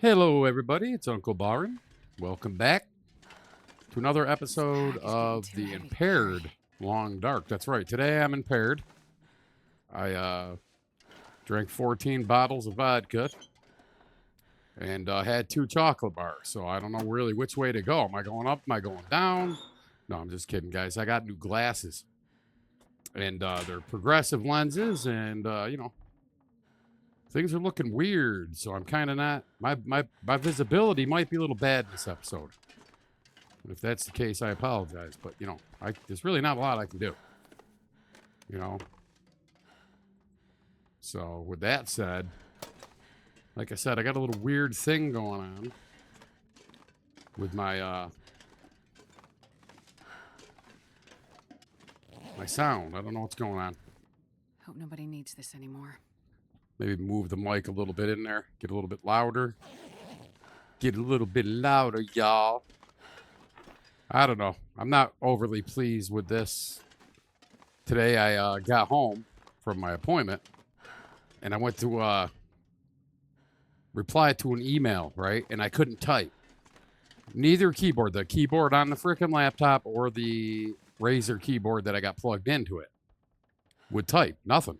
Hello, everybody. It's Uncle Byron. Welcome back to another episode Pack is getting of too the heavy to carry. Impaired Long Dark. That's right. Today I'm impaired. I drank 14 bottles of vodka and had 2 chocolate bars. So I don't know really which way to go. Am I going up? Am I going down? No, I'm just kidding, guys. I got new glasses and they're progressive lenses, and things are looking weird. So I'm kind of not. My visibility might be a little bad in this episode. If that's the case, I apologize. But, there's really not a lot I can do. You know? So, with that said, like I said, I got a little weird thing going on with my sound. I don't know what's going on. Hope nobody needs this anymore. Maybe move the mic a little bit in there. Get a little bit louder. Get a little bit louder, y'all. I don't know. I'm not overly pleased with this. Today I got home from my appointment and I went to reply to an email, right? And I couldn't type. Neither keyboard, the keyboard on the freaking laptop or the Razer keyboard that I got plugged into it, would type. Nothing.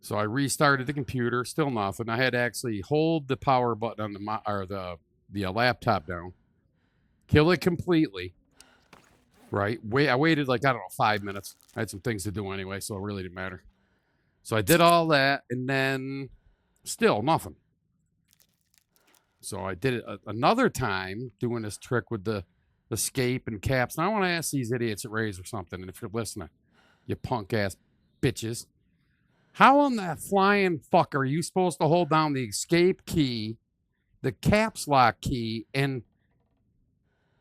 So I restarted the computer, still nothing. I had to actually hold the power button on the laptop down, kill it completely, right? I waited like, I don't know, 5 minutes. I had some things to do anyway, so it really didn't matter. So I did all that, and then still nothing. So I did it another time, doing this trick with the escape and caps. And I want to ask these idiots at Razer something, and if you're listening, you punk ass bitches, how in the flying fuck are you supposed to hold down the escape key, the caps lock key, and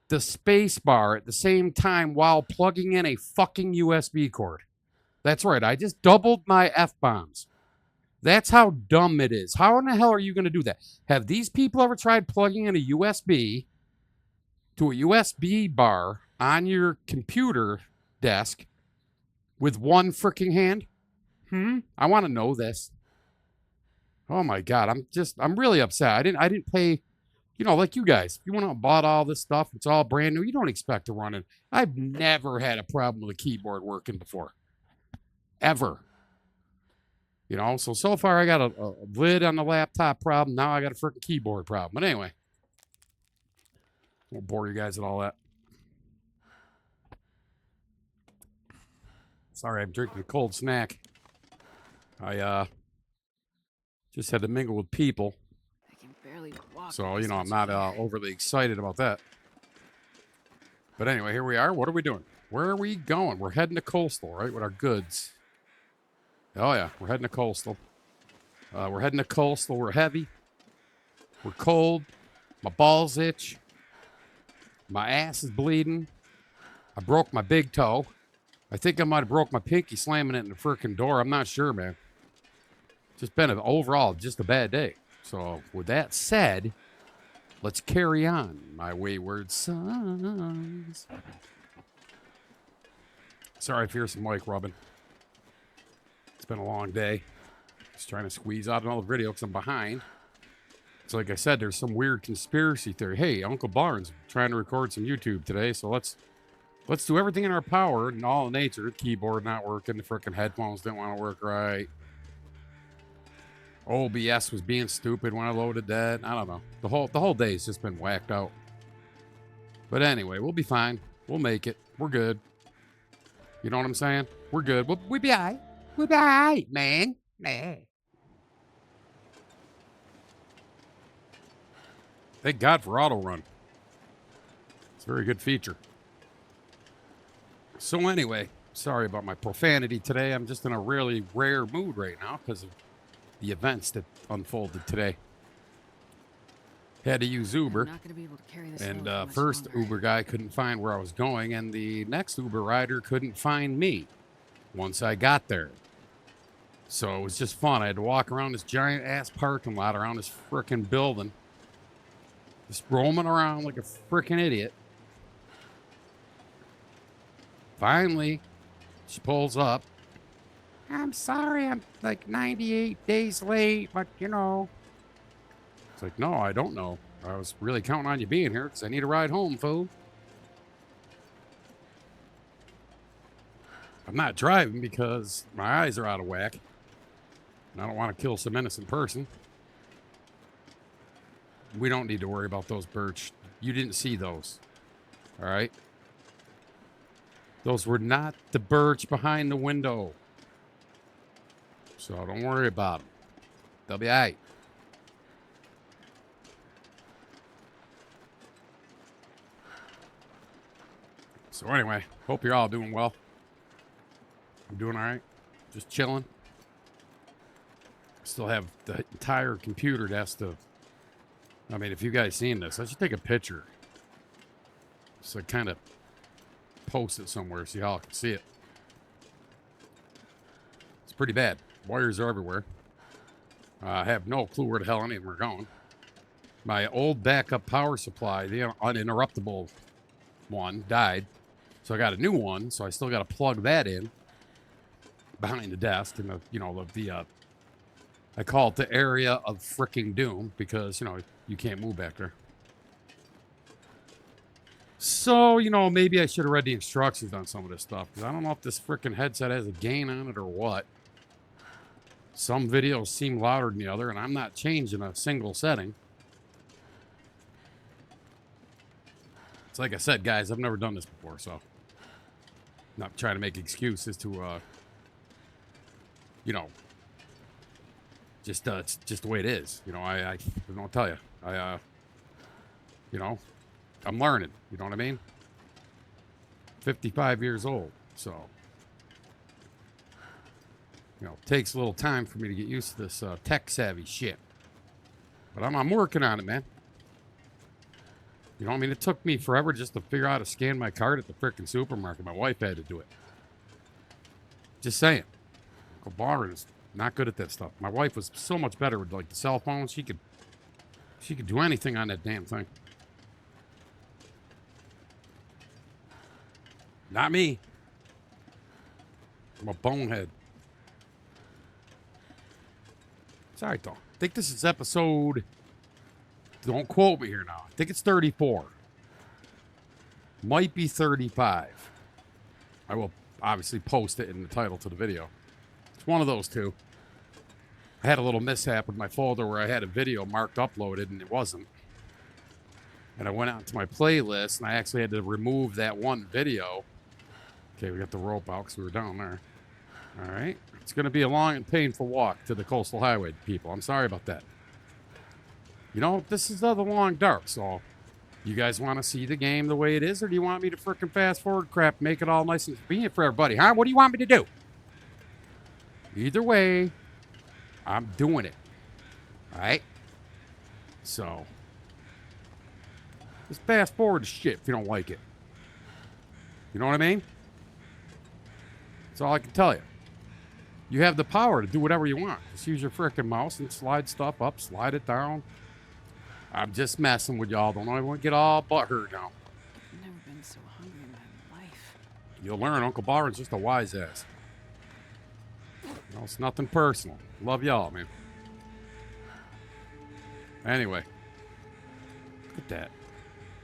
the space bar at the same time while plugging in a fucking USB cord? That's right, I just doubled my F-bombs. That's how dumb it is. How in the hell are you going to do that? Have these people ever tried plugging in a USB to a USB bar on your computer desk with one freaking hand? I want to know this. Oh my god, I'm really upset. I didn't pay, like you guys. If you went out and bought all this stuff, it's all brand new. You don't expect to run it. I've never had a problem with a keyboard working before. Ever. So far I got a lid on the laptop problem. Now I got a freaking keyboard problem. But anyway, I won't bore you guys with all that. Sorry, I'm drinking a cold snack. I just had to mingle with people. I can barely walk. So, I'm not overly excited about that. But anyway, here we are. What are we doing? Where are we going? We're heading to Coastal, right, with our goods. Oh, yeah, we're heading to Coastal. We're heavy. We're cold. My balls itch. My ass is bleeding. I broke my big toe. I think I might have broke my pinky slamming it in the freaking door. I'm not sure, man. Just been overall just a bad day. So with that said, let's carry on, my wayward sons. Sorry if you hear some mic rubbing. It's been a long day. Just trying to squeeze out another video because I'm behind. So like I said, there's some weird conspiracy theory. Hey, Uncle Barnes trying to record some YouTube today, so let's do everything in our power and all in nature. Keyboard not working, the freaking headphones didn't want to work right. OBS was being stupid when I loaded that. I don't know. The whole day's just been whacked out. But anyway, we'll be fine. We'll make it. We're good. You know what I'm saying? We're good. We'll be all right. We'll be all right, man. Thank God for auto run. It's a very good feature. So anyway, sorry about my profanity today. I'm just in a really rare mood right now because of the events that unfolded today. Had to use Uber. I'm not gonna be able to carry this And load for much first longer. Uber guy couldn't find where I was going, and the next Uber rider couldn't find me once I got there. So it was just fun. I had to walk around this giant ass parking lot around this frickin' building, just roaming around like a frickin' idiot. Finally, she pulls up. I'm sorry, I'm like 98 days late, but It's like, no, I don't know. I was really counting on you being here because I need a ride home, fool. I'm not driving because my eyes are out of whack. And I don't want to kill some innocent person. We don't need to worry about those, Birch. You didn't see those. All right? Those were not the birch behind the window. So don't worry about them. They'll be all right. So anyway, hope you're all doing well. I'm doing all right. Just chilling. Still have the entire computer desk to... I mean, if you guys seen this, I should take a picture. So kind of post it somewhere so y'all can see it. It's pretty bad. Wires are everywhere. I have no clue where the hell any of them are going. My old backup power supply, the uninterruptible one, died. So I got a new one, so I still got to plug that in behind the desk. And, I call it the area of freaking doom because, you can't move back there. So, maybe I should have read the instructions on some of this stuff because I don't know if this freaking headset has a gain on it or what. Some videos seem louder than the other, and I'm not changing a single setting. It's like I said, guys, I've never done this before, so I'm not trying to make excuses to, it's just the way it is. I don't tell you. I'm learning. You know what I mean? 55 years old, so it takes a little time for me to get used to this tech savvy shit. But I'm working on it, man. It took me forever just to figure out how to scan my card at the frickin' supermarket. My wife had to do it. Just saying. Uncle Barron is not good at that stuff. My wife was so much better with like the cell phone. She could do anything on that damn thing. Not me. I'm a bonehead. It's all right, though. I think this is episode... Don't quote me here now. I think it's 34. Might be 35. I will obviously post it in the title to the video. It's one of those two. I had a little mishap with my folder where I had a video marked uploaded and it wasn't. And I went out to my playlist and I actually had to remove that one video. Okay, we got the rope out because we were down there. All right. It's going to be a long and painful walk to the coastal highway, people. I'm sorry about that. This is the long dark, so you guys want to see the game the way it is, or do you want me to frickin' fast forward crap, make it all nice and convenient for everybody, huh? What do you want me to do? Either way, I'm doing it. All right? So, just fast forward the shit if you don't like it. You know what I mean? That's all I can tell you. You have the power to do whatever you want. Just use your frickin' mouse and slide stuff up, slide it down. I'm just messing with y'all. Don't everyone get all butthurt now. I've never been so hungry in my life. You'll learn. Uncle Barron's just a wise ass. It's nothing personal. Love y'all, man. Anyway. Look at that.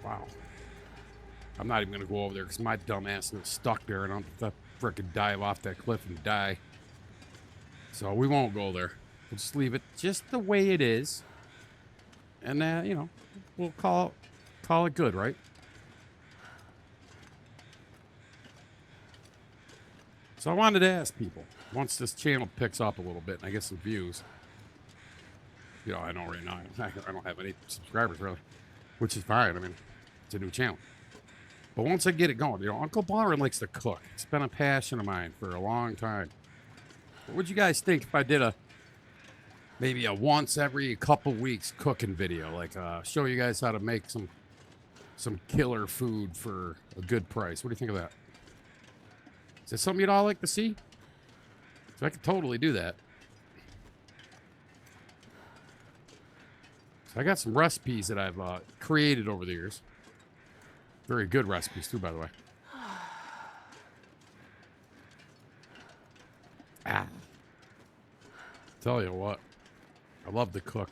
Wow. I'm not even going to go over there because my dumb ass is stuck there and I'm going to frickin' dive off that cliff and die. So we won't go there. We'll just leave it just the way it is. And, we'll call it good, right? So I wanted to ask people, once this channel picks up a little bit and I get some views, I know right now I don't have any subscribers, really, which is fine. I mean, it's a new channel. But once I get it going, Uncle Barron likes to cook. It's been a passion of mine for a long time. What would you guys think if I did maybe a once every couple weeks cooking video, like show you guys how to make some killer food for a good price? What do you think of that? Is that something you'd all like to see? So I could totally do that. So I got some recipes that I've created over the years. Very good recipes too, by the way. Tell you what, I love to cook.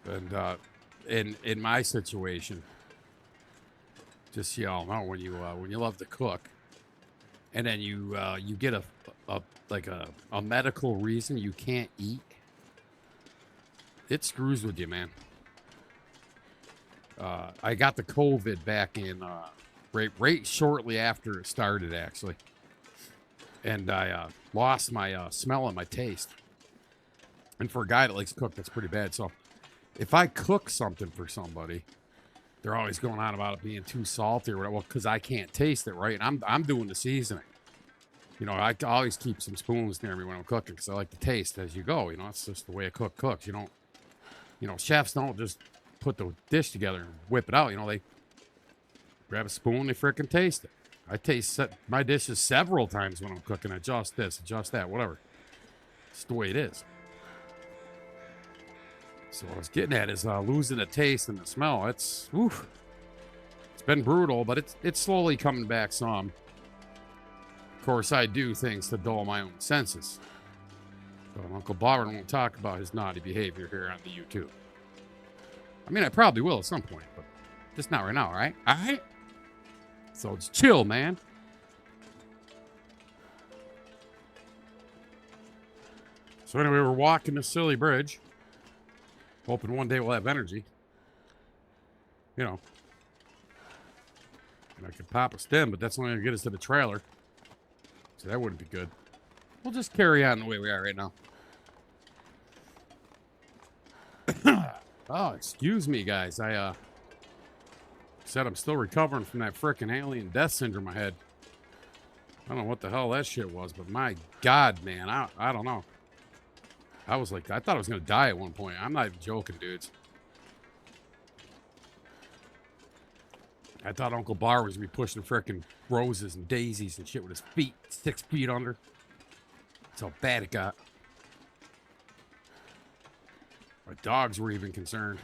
And in my situation, just so y'all know, when you love to cook, and then you get a like a medical reason you can't eat, it screws with you, man. I got the COVID back in right shortly after it started, actually, and I lost my smell and my taste. And for a guy that likes to cook, that's pretty bad. So if I cook something for somebody, they're always going on about it being too salty or whatever. Well, because I can't taste it, right? And I'm doing the seasoning. You know, I always keep some spoons near me when I'm cooking because I like to taste as you go. You know, it's just the way a cook cooks. You don't, you know, chefs don't just put the dish together and whip it out. You know, they grab a spoon, they frickin' taste it. I taste my dishes several times when I'm cooking. Adjust this, adjust that, whatever. It's the way it is. So what I was getting at is losing the taste and the smell. It's been brutal, but it's slowly coming back some. Of course, I do things to dull my own senses. But Uncle Byron won't talk about his naughty behavior here on the YouTube. I mean, I probably will at some point, but just not right now, all right? All right? So just chill, man. So anyway, we're walking the silly bridge. Hoping one day we'll have energy. You know. And I could pop a stem, but that's only going to get us to the trailer. So that wouldn't be good. We'll just carry on the way we are right now. Oh, excuse me, guys. I said I'm still recovering from that frickin' alien death syndrome I had. I don't know what the hell that shit was, but my God, man, I don't know. I was like, I thought I was going to die at one point. I'm not even joking, dudes. I thought Uncle Bar was going to be pushing frickin' roses and daisies and shit with his feet 6 feet under. That's how bad it got. My dogs were even concerned.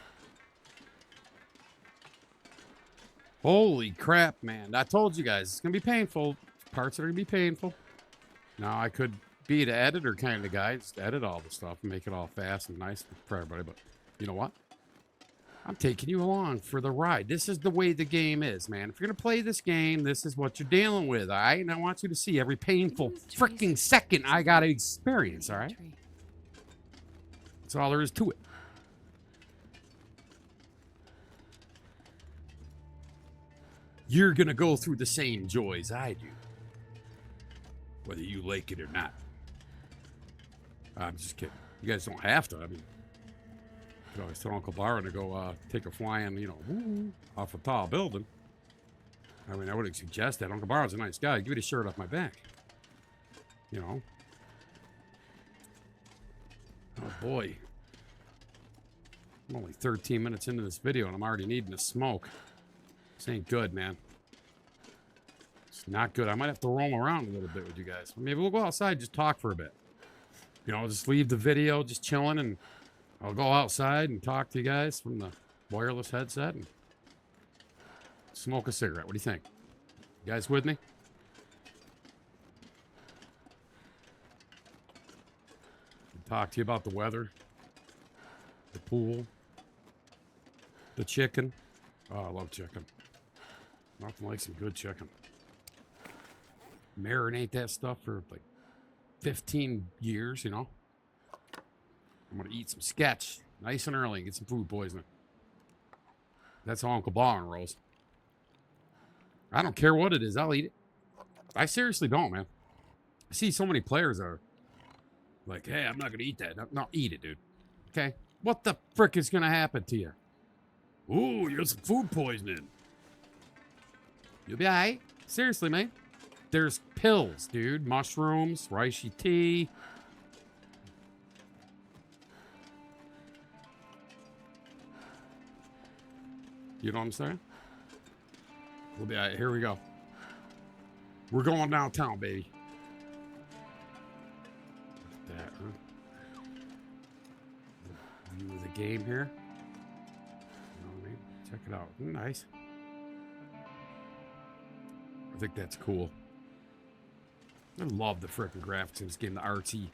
Holy crap, man. I told you guys, it's going to be painful. Parts are going to be painful. Now, I could be the editor kind of guy, just edit all the stuff and make it all fast and nice for everybody. But you know what? I'm taking you along for the ride. This is the way the game is, man. If you're going to play this game, this is what you're dealing with, all right? And I want you to see every painful freaking second I got to experience, all right? That's all there is to it. You're going to go through the same joys I do, whether you like it or not. I'm just kidding. You guys don't have to. I mean, you could always tell Uncle Byron to go take a flying, you know, off a tall building. I mean, I wouldn't suggest that. Uncle Byron's a nice guy. Give me the shirt off my back. You know. Oh, boy. I'm only 13 minutes into this video, and I'm already needing to smoke. This ain't good, man. It's not good. I might have to roam around a little bit with you guys. Maybe we'll go outside, just talk for a bit. You know, just leave the video just chilling, and I'll go outside and talk to you guys from the wireless headset and smoke a cigarette. What do you think? You guys with me? Talk to you about the weather, the pool, the chicken. Oh, I love chicken. Nothing like some good chicken. Marinate that stuff for like 15 years, you know. I'm going to eat some sketch nice and early and get some food poisoning. That's how Uncle Byron rolls. I don't care what it is. I'll eat it. I seriously don't, man. I see so many players are like, hey, I'm not going to eat that. No, eat it, dude. Okay? What the frick is going to happen to you? Ooh, you're some food poisoning. You'll be all right. Seriously, man. There's pills, dude. Mushrooms, reishi tea. You know what I'm saying? We'll be all right. Here we go. We're going downtown, baby. Look at that, huh? View of the game here. You know what I mean? Check it out. Nice. I think that's cool. I love the frickin' graphics in this game, the artsy,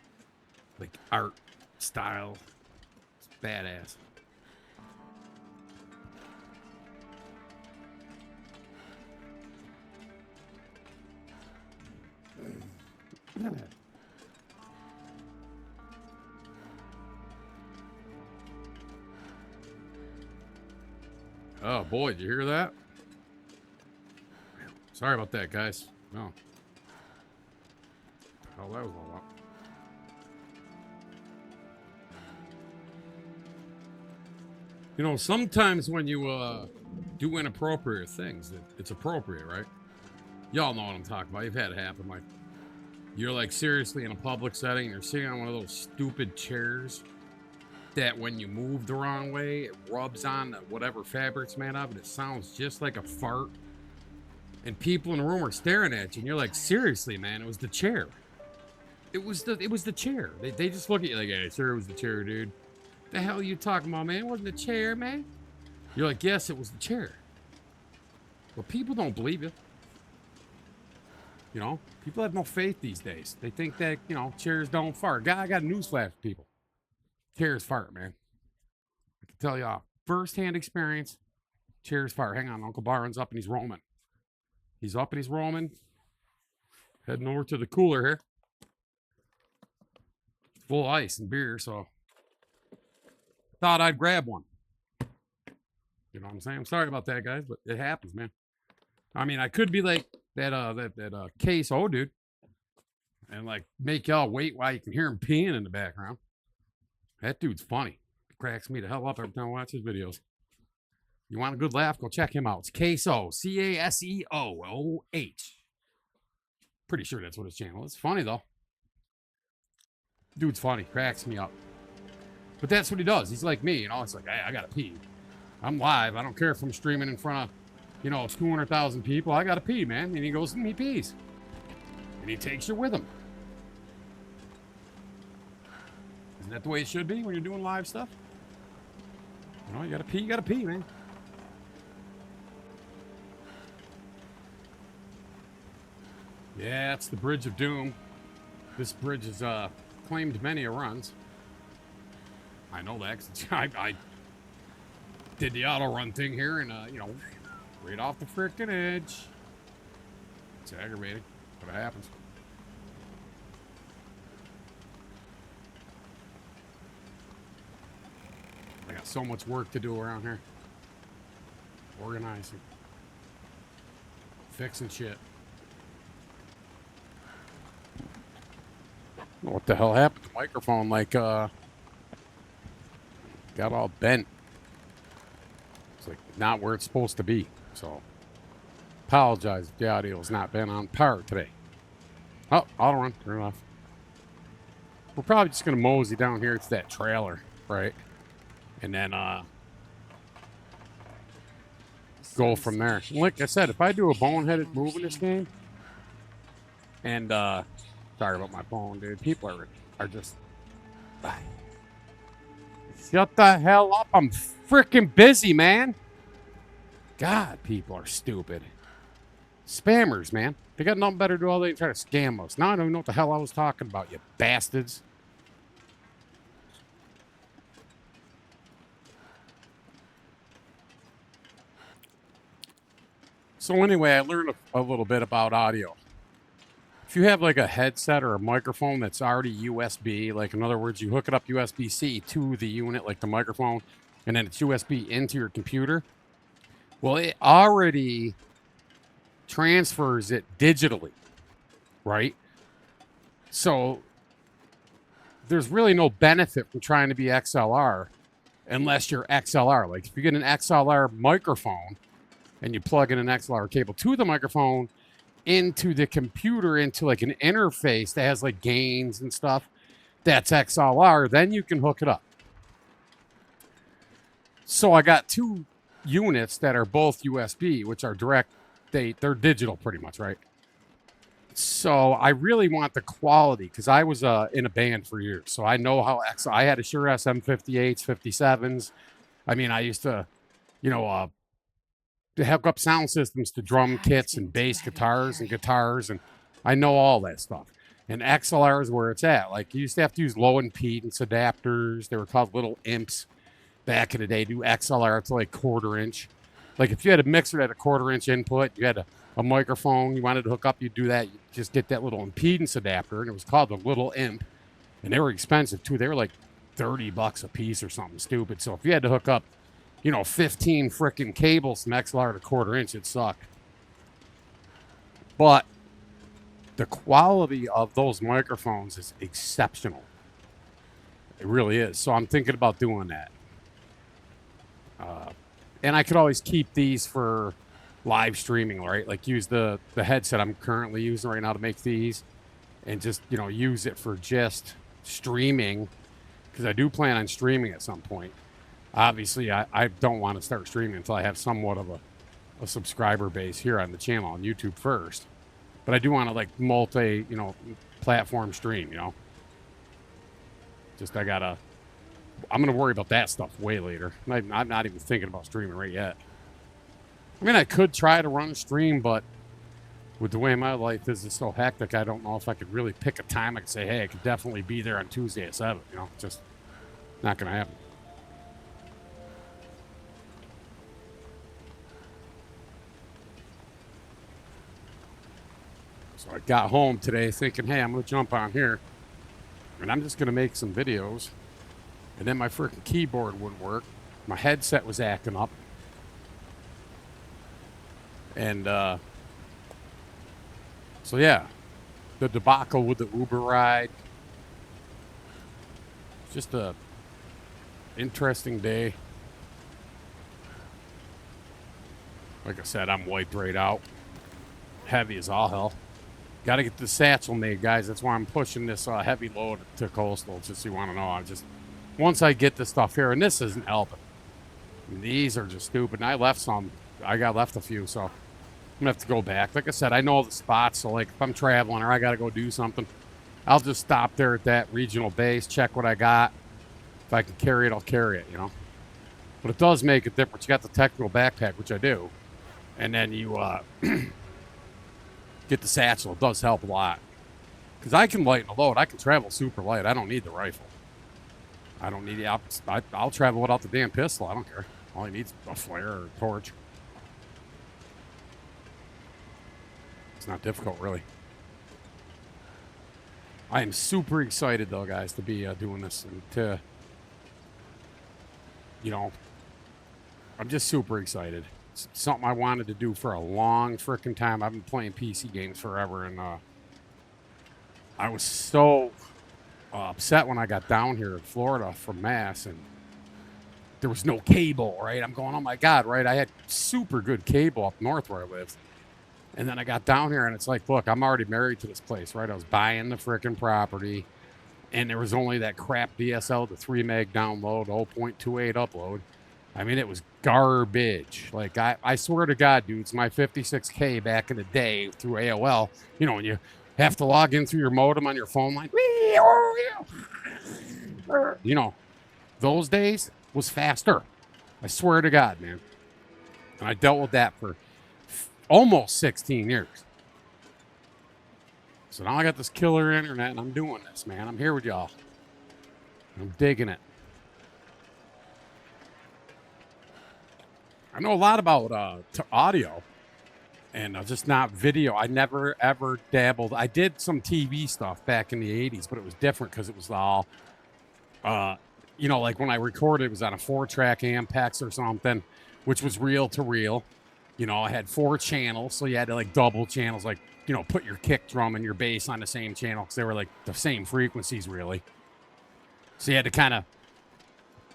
like art style. It's badass. Oh boy, did you hear that? Sorry about that, guys. No. Oh, that was all up. You know, sometimes when you do inappropriate things, it's appropriate, right? Y'all know what I'm talking about. You've had it happen. Like, you're like seriously in a public setting, you're sitting on one of those stupid chairs that when you move the wrong way, it rubs on whatever fabric's made of, and it sounds just like a fart. And people in the room are staring at you, and you're like, seriously, man, it was the chair. It was the chair. They just look at you like, yeah, sure, it was the chair, dude. The hell are you talking about, man? It wasn't the chair, man. You're like, yes, it was the chair. Well, people don't believe you. You know, people have no faith these days. They think that, you know, chairs don't fart. I got a newsflash for people. Chairs fart, man. I can tell y'all, first-hand experience, chairs fart. Hang on, Uncle Barron's up and he's roaming. He's up and he's roaming. Heading over to the cooler here. It's full of ice and beer, so thought I'd grab one. You know what I'm saying? I'm sorry about that, guys, but it happens, man. I mean, I could be like that queso dude and like make y'all wait while you can hear him peeing in the background. That dude's funny. It cracks me the hell up every time I watch his videos. You want a good laugh? Go check him out. It's Queso, Caseooh. Pretty sure that's what his channel is. Funny though. Dude's funny. Cracks me up. But that's what he does. He's like me, you know. It's like, hey, I gotta pee. I'm live. I don't care if I'm streaming in front of, you know, 200,000 people. I gotta pee, man. And he goes and he pees. And he takes you with him. Isn't that the way it should be when you're doing live stuff? You know, you gotta pee, man. Yeah, it's the Bridge of Doom. This bridge has claimed many a runs. I know that 'cause I did the auto run thing here and, you know, right off the frickin' edge. It's aggravating, but it happens. I got so much work to do around here. Organizing. Fixing shit. What the hell happened to the microphone? Like, got all bent. It's like not where it's supposed to be. So, apologize if the audio's not been on par today. Oh, auto run. Turn it off. We're probably just going to mosey down here to that trailer, right? And then, go from there. Like I said, if I do a boneheaded move in this game, and, sorry about my phone, dude. People are just... Shut the hell up. I'm freaking busy, man. God, people are stupid. Spammers, man. They got nothing better to do all day try to scam us. Now I don't even know what the hell I was talking about, you bastards. So anyway, I learned a little bit about audio. If you have like a headset or a microphone that's already USB, like in other words, you hook it up USB-C to the unit, like the microphone, and then it's USB into your computer, well, it already transfers it digitally, right? So there's really no benefit from trying to be XLR unless you're XLR. Like if you get an XLR microphone and you plug in an XLR cable to the microphone, into the computer, into like an interface that has like gains and stuff, that's XLR, then you can hook it up. So I got two units that are both USB, which are direct, they're digital pretty much, right? So I really want the quality because I was in a band for years. So I know how I had a Shure SM58s, 57s. I mean, I used to, you know, to hook up sound systems to drum kits and bass guitars and I know all that stuff. And XLR is where it's at. Like you used to have to use low impedance adapters. They were called little imps back in the day. Do XLR to like 1/4 inch. Like if you had a mixer that had a 1/4 inch input, you had to a microphone you wanted to hook up, you do that. You just get that little impedance adapter, and it was called the Little Imp, and they were expensive too. They were like $30 a piece or something stupid. So if you had to hook up, 15 freaking cables from XLR to quarter inch, it sucked. But the quality of those microphones is exceptional. It really is. So I'm thinking about doing that. And I could always keep these for live streaming, right? Like use the headset I'm currently using right now to make these, and just use it for just streaming, because I do plan on streaming at some point. Obviously, I don't want to start streaming until I have somewhat of a subscriber base here on the channel on YouTube first. But I do want to like multi platform stream. Just I'm gonna worry about that stuff way later. I'm not even thinking about streaming right yet. I mean, I could try to run a stream, but with the way my life is, it's so hectic, I don't know if I could really pick a time. I could say, hey, I could definitely be there on Tuesday at 7. Just not going to happen. So I got home today thinking, hey, I'm going to jump on here, and I'm just going to make some videos. And then my freaking keyboard wouldn't work. My headset was acting up. And so, yeah, the debacle with the Uber ride. Just a interesting day. Like I said, I'm wiped right out. Heavy as all hell. Got to get the satchel made, guys. That's why I'm pushing this heavy load to Coastal. Just so you want to know, once I get this stuff here, and this isn't helping. I mean, these are just stupid. And I left some. I got left a few, so I'm gonna have to go back. Like I said, I know the spots. So like, if I'm traveling or I got to go do something, I'll just stop there at that regional base, check what I got. If I can carry it, I'll carry it. But it does make a difference. You got the technical backpack, which I do, and then you get the satchel. It does help a lot. Because I can lighten a load. I can travel super light. I don't need the rifle. I don't need it. I'll travel without the damn pistol. I don't care. All I need is a flare or a torch. It's not difficult, really. I am super excited, though, guys, to be doing this. And to, I'm just super excited. It's something I wanted to do for a long freaking time. I've been playing PC games forever, and I was so upset when I got down here in Florida from Mass, and there was no cable, right? I'm going, oh my God, right? I had super good cable up north where I lived. And then I got down here, and it's like, look, I'm already married to this place, right? I was buying the freaking property, and there was only that crap DSL, the 3 meg download, 0.28 upload. I mean, it was garbage. Like, I swear to God, dudes, my 56K back in the day through AOL, when you have to log in through your modem on your phone line, those days was faster. I swear to God, man. And I dealt with that for almost 16 years. So now I got this killer internet, and I'm doing this, man. I'm here with y'all. I'm digging it. I know a lot about audio, and just not video. I never, ever dabbled. I did some TV stuff back in the 80s, but it was different because it was all, like when I recorded, it was on a 4-track Ampex or something, which was reel to reel. I had 4 channels, so you had to like double channels, like, put your kick drum and your bass on the same channel because they were like the same frequencies, really. So you had to kind of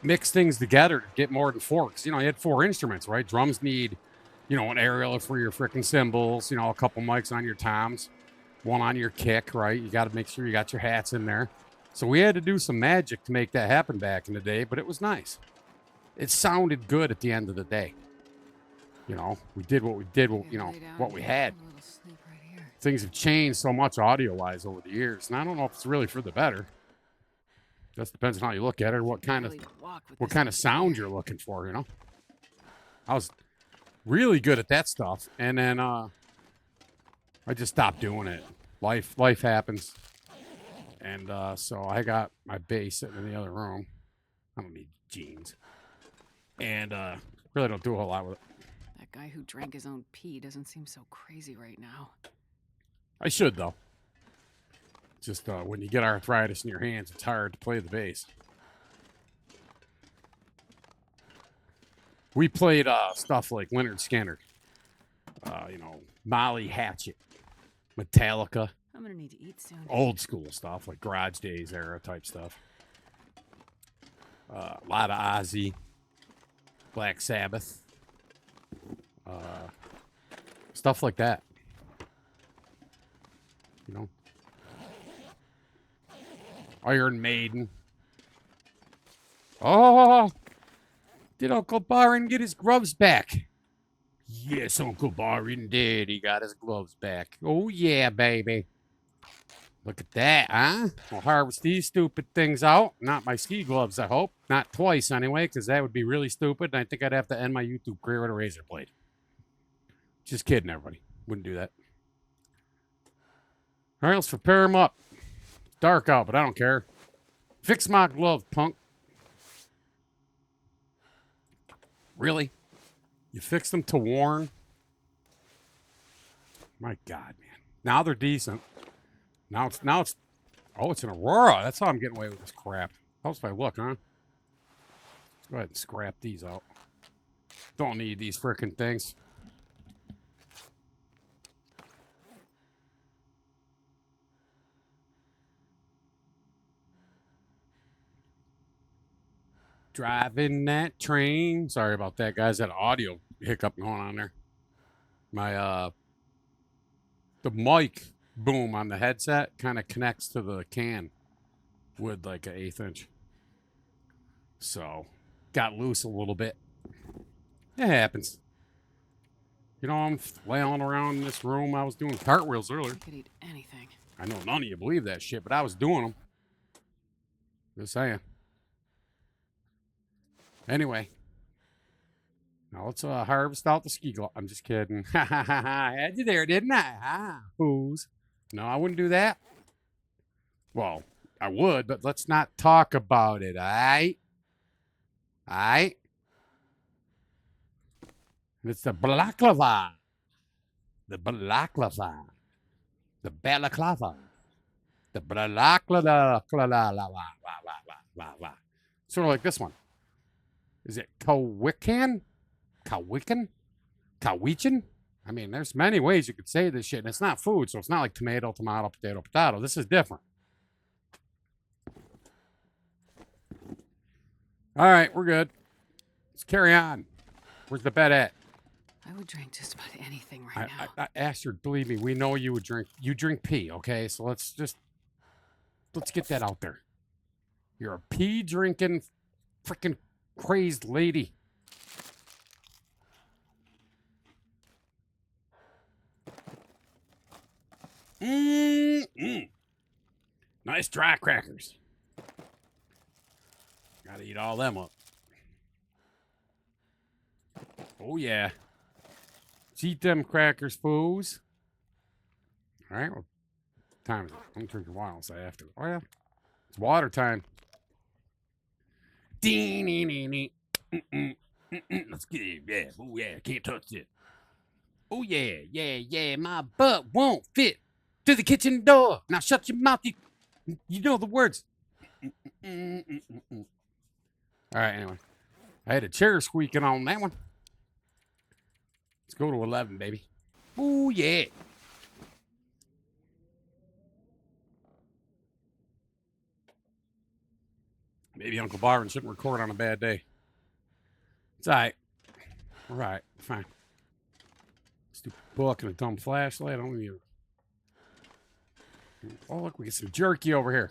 mix things together to get more than 4. Because, you had 4 instruments, right? Drums need, an aerial for your freaking cymbals, a couple mics on your toms, 1 on your kick, right? You got to make sure you got your hats in there. So we had to do some magic to make that happen back in the day, but it was nice. It sounded good at the end of the day. We did what we did, what we had. Things have changed so much audio-wise over the years, and I don't know if it's really for the better. Just depends on how you look at it, or what kind of sound you're looking for. I was really good at that stuff, and then I just stopped doing it. Life happens, and so I got my bass sitting in the other room. I don't need jeans, and really don't do a whole lot with it. That A guy who drank his own pee doesn't seem so crazy right now. I should, though. Just when you get arthritis in your hands, it's hard to play the bass. We played stuff like Leonard Skinner, Molly Hatchet, Metallica, I'm gonna need to eat soon. old school stuff like Garage Days era type stuff. A lot of Ozzy, Black Sabbath, stuff like that. You know, Iron Maiden. Oh, did Uncle Barron get his gloves back? Yes, Uncle Barron did. He got his gloves back. Oh, yeah, baby. Look at that, huh? I'll harvest these stupid things out. Not my ski gloves, I hope. Not twice, anyway, because that would be really stupid, and I think I'd have to end my YouTube career with a razor blade. Just kidding, everybody. Wouldn't do that. All right, let's prepare them up. Dark out, but I don't care. Fix my glove, punk. Really? You fixed them to worn? My God, man. Now they're decent. Now it's it's an Aurora. That's how I'm getting away with this crap. Helps if I look, huh? Let's go ahead and scrap these out. Don't need these frickin' things. Driving that train. Sorry about that, guys. That audio hiccup going on there. My the mic boom on the headset kind of connects to the can with like an 1/8 inch. So got loose a little bit. It happens. You know, I'm flailing around in this room. I was doing cartwheels earlier. I could eat anything. I know none of you believe that shit, but I was doing them. Just saying. Anyway. Now let's harvest out the ski glove. I'm just kidding. I had you there, didn't I? Ah, who's? No, I wouldn't do that. Well, I would, but let's not talk about it, all right? All right? It's the balaclava. The balaclava. The balaclava. The balaclava. Sort of like this one. Is it Cowican? Cowican? Cowichan? I mean, there's many ways you could say this shit, and it's not food, so it's not like tomato, tomato, potato, potato. This is different. All right, we're good. Let's carry on. Where's the bed at? I would drink just about anything right now. I asked her, believe me, we know you would drink. You drink pee, okay? So let's get that out there. You're a pee drinking, freaking crazed lady. Nice dry crackers. Gotta eat all them up. Oh, yeah. Let's eat them crackers, fools. All right, well, time is it? I'm drinking water, I'll say after. Oh, yeah. It's water time. Let's get it. Yeah. Oh, yeah. Can't touch it. Oh, yeah. My butt won't fit through the kitchen door. Now shut your mouth. You know the words. All right, anyway. I had a chair squeaking on that one. Let's go to 11, baby. Oh, yeah. Maybe Uncle Byron shouldn't record on a bad day. It's all right. All right, fine. Stupid book and a dumb flashlight. I don't need. Oh, look, we get some jerky over here.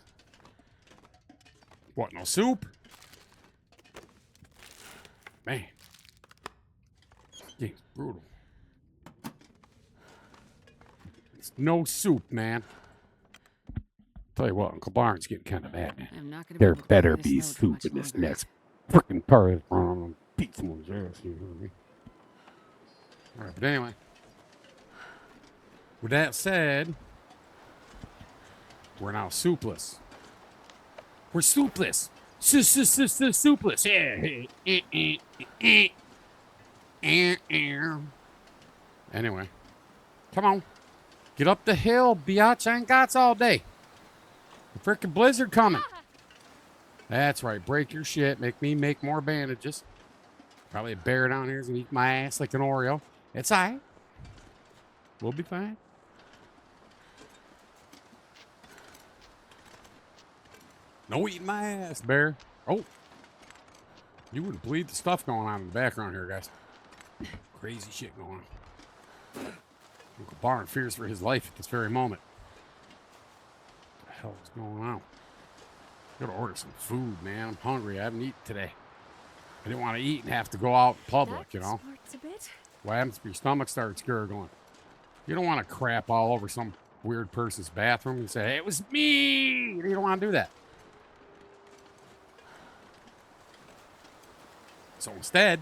What, no soup? Man. This game's brutal. It's no soup, man. Tell you what, Uncle Barnes getting kind of mad, man. I'm not gonna There be able to better play be this note soup in much this longer. next freaking part of the beat someone's ass, you know what I mean? All right, but anyway. With that said, we're now soupless. We're soupless. Soupless. Yeah. Anyway, come on. Get up the hill, biatch. I ain't got all day. The frickin' blizzard coming. That's right. Break your shit. Make me make more bandages. Probably a bear down here is gonna eat my ass like an Oreo. It's all right. We'll be fine. No eating my ass, bear. Oh. You wouldn't believe the stuff going on in the background here, guys. Crazy shit going on. Uncle Barn fears for his life at this very moment. What the hell is going on? I gotta order some food, man. I'm hungry. I haven't eaten today. I didn't want to eat and have to go out in public, you know. A bit. What happens if your stomach starts gurgling? You don't want to crap all over some weird person's bathroom and say, hey, it was me. You don't want to do that. So instead,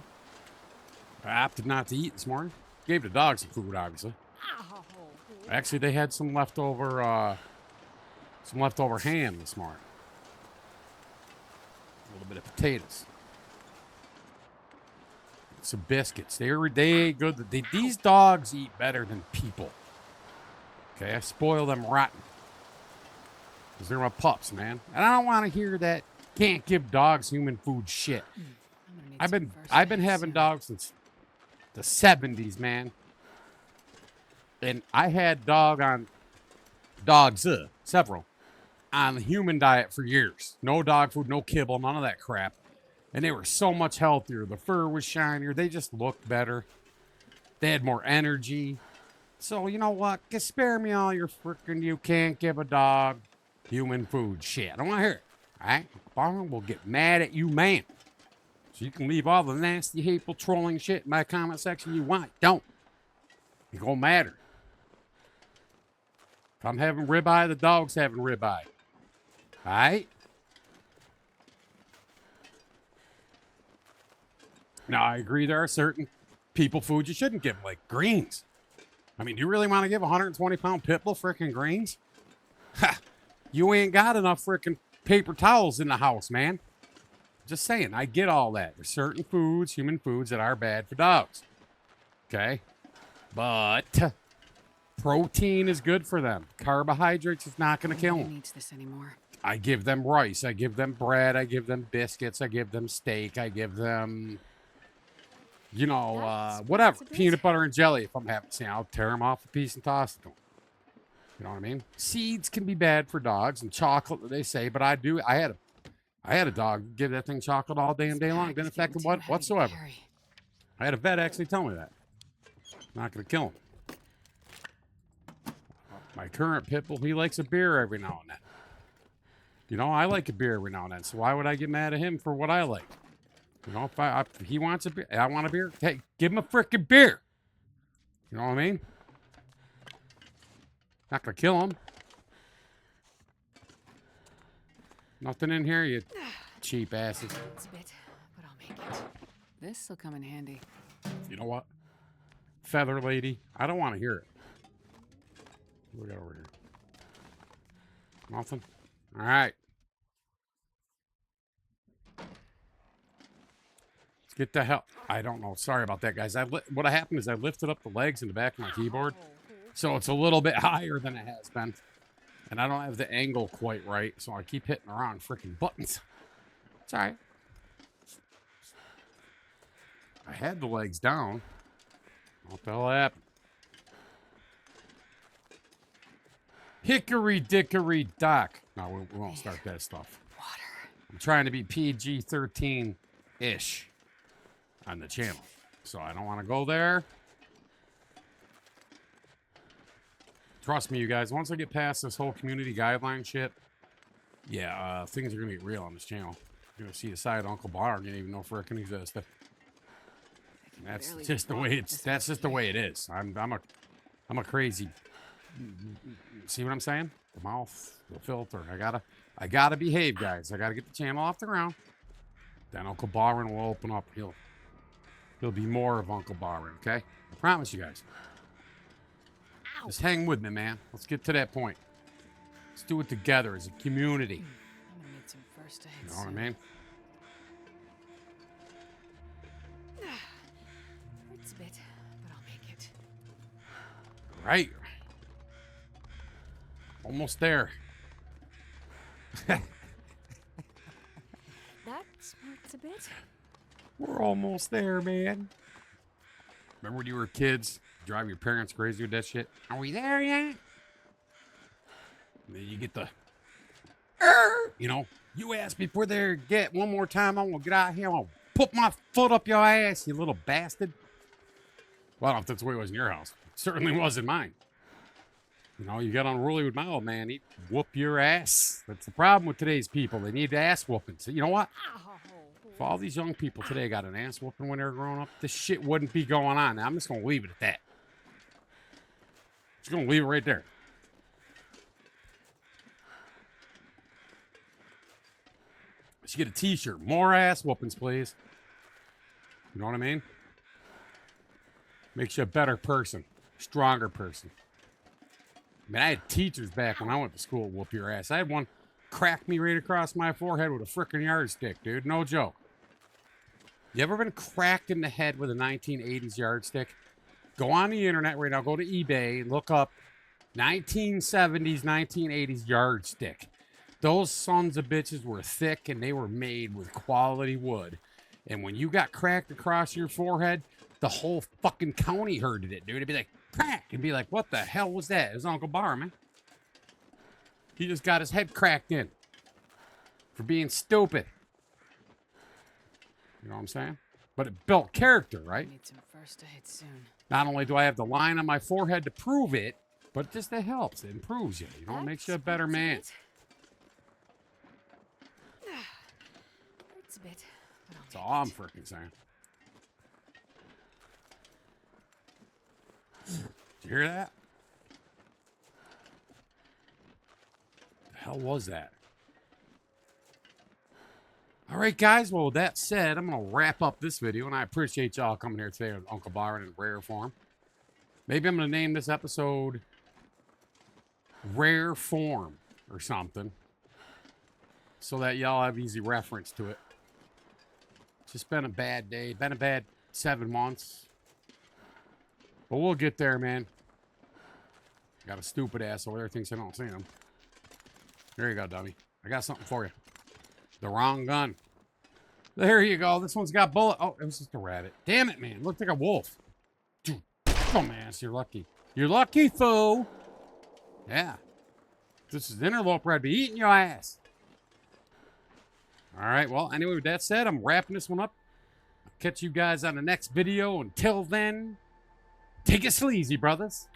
I opted not to eat this morning. Gave the dogs some food, obviously. Ow. Actually, they had some leftover ham this morning. A little bit of potatoes. Some biscuits. They ate good. These dogs eat better than people. Okay, I spoil them rotten. Because they're my pups, man. And I don't want to hear that can't give dogs human food shit. I've been having dogs since the 70s, man. And I had several, on the human diet for years. No dog food, no kibble, none of that crap. And they were so much healthier. The fur was shinier. They just looked better. They had more energy. So, you know what? Just spare me all your frickin' you can't give a dog human food shit. I don't want to hear it. All right? Barn will get mad at you, man. So you can leave all the nasty, hateful, trolling shit in my comment section you want. Don't. It don't matter. If I'm having ribeye, the dog's having ribeye. All right? Now, I agree there are certain people food you shouldn't give them, like greens. I mean, do you really want to give a 120-pound pit bull frickin' greens? Ha! You ain't got enough frickin' paper towels in the house, man. Just saying, I get all that. There's certain foods, human foods, that are bad for dogs. Okay? But protein is good for them. Carbohydrates is not going to kill them. Needs this anymore. I give them rice. I give them bread. I give them biscuits. I give them steak. I give them, whatever. Peanut butter and jelly. If I'm having, I'll tear them off a piece and toss it to them. You know what I mean? Seeds can be bad for dogs, and chocolate, they say, but I had a dog give that thing chocolate all day and day long. Didn't affect him whatsoever. I had a vet actually tell me that. Not going to kill him. My current pit bull, he likes a beer every now and then. You know, I like a beer every now and then, so why would I get mad at him for what I like? You know, if he wants a beer, I want a beer, hey, give him a freaking beer. You know what I mean? Not going to kill him. Nothing in here, you cheap asses. It's a bit, but I'll make it. This'll come in handy. You know what? Feather lady, I don't want to hear it. What do we got over here? Nothing? All right. Let's get the hell. I don't know. Sorry about that, guys. What happened is I lifted up the legs in the back of my keyboard, so it's a little bit higher than it has been. And I don't have the angle quite right, so I keep hitting the wrong freaking buttons. It's all right. I had the legs down. What the hell happened? Hickory dickory dock. No, we won't start that stuff. Water. I'm trying to be PG-13-ish on the channel. So I don't want to go there. Trust me, you guys, once I get past this whole community guideline shit, yeah, things are going to get real on this channel. You're going to see the side of Uncle Bar. You didn't even know frickin' existed. That's just the way that's just the way it is. I'm a crazy. See what I'm saying? The mouth, the filter. I gotta behave, guys. I gotta get the channel off the ground. Then Uncle Barwin will open up. He'll be more of Uncle Barwin, okay? I promise you guys. Ow. Just hang with me, man. Let's get to that point. Let's do it together as a community. I'm gonna need some first aid. You know what I mean? right. Almost there. That smarts a bit. We're almost there, man. Remember when you were kids? Drive your parents crazy with that shit? Are we there yet? And then you get the, you know, you ask me if we're there yet one more time, I'm gonna get out here, I'm gonna put my foot up your ass, you little bastard. Well, I don't know if that's the way it was in your house. It certainly was in mine. You know, you got unruly with my old man, he'd whoop your ass. That's the problem with today's people. They need ass whooping. So you know what? If all these young people today got an ass whooping when they were growing up, this shit wouldn't be going on. Now, I'm just going to leave it at that. Just going to leave it right there. Let's get a t-shirt. More ass whoopings, please. You know what I mean? Makes you a better person. Stronger person. I mean, I had teachers back when I went to school whoop your ass. I had one crack me right across my forehead with a frickin' yardstick, dude. No joke. You ever been cracked in the head with a 1980s yardstick? Go on the internet right now. Go to eBay and look up 1970s, 1980s yardstick. Those sons of bitches were thick and they were made with quality wood. And when you got cracked across your forehead, the whole fucking county heard it, dude. It'd be like, crack! And be like, what the hell was that? It was Uncle Bar, man. He just got his head cracked in for being stupid. You know what I'm saying? But it built character, right? Need some first aid soon. Not only do I have the line on my forehead to prove it, but just it helps. It improves you. You know, it makes you a better man. Hurts a bit. That's all I'm freaking saying. Did you hear that? The hell was that? All right, guys. Well, with that said, I'm going to wrap up this video, and I appreciate y'all coming here today with Uncle Byron in rare form. Maybe I'm going to name this episode Rare Form or something so that y'all have easy reference to it. It's just been a bad day. Been a bad 7 months. But we'll get there, man. Got a stupid asshole there thinks I don't see him. There you go, dummy. I got something for you. The wrong gun. There you go. This one's got bullet. Oh, it was just a rabbit. Damn it, man. Looked like a wolf. Dude, dumbass. You're lucky. You're lucky, fool. Yeah. If this is interloper, I'd be eating your ass. All right. Well, anyway, with that said, I'm wrapping this one up. I'll catch you guys on the next video. Until then, take it sleazy, brothers.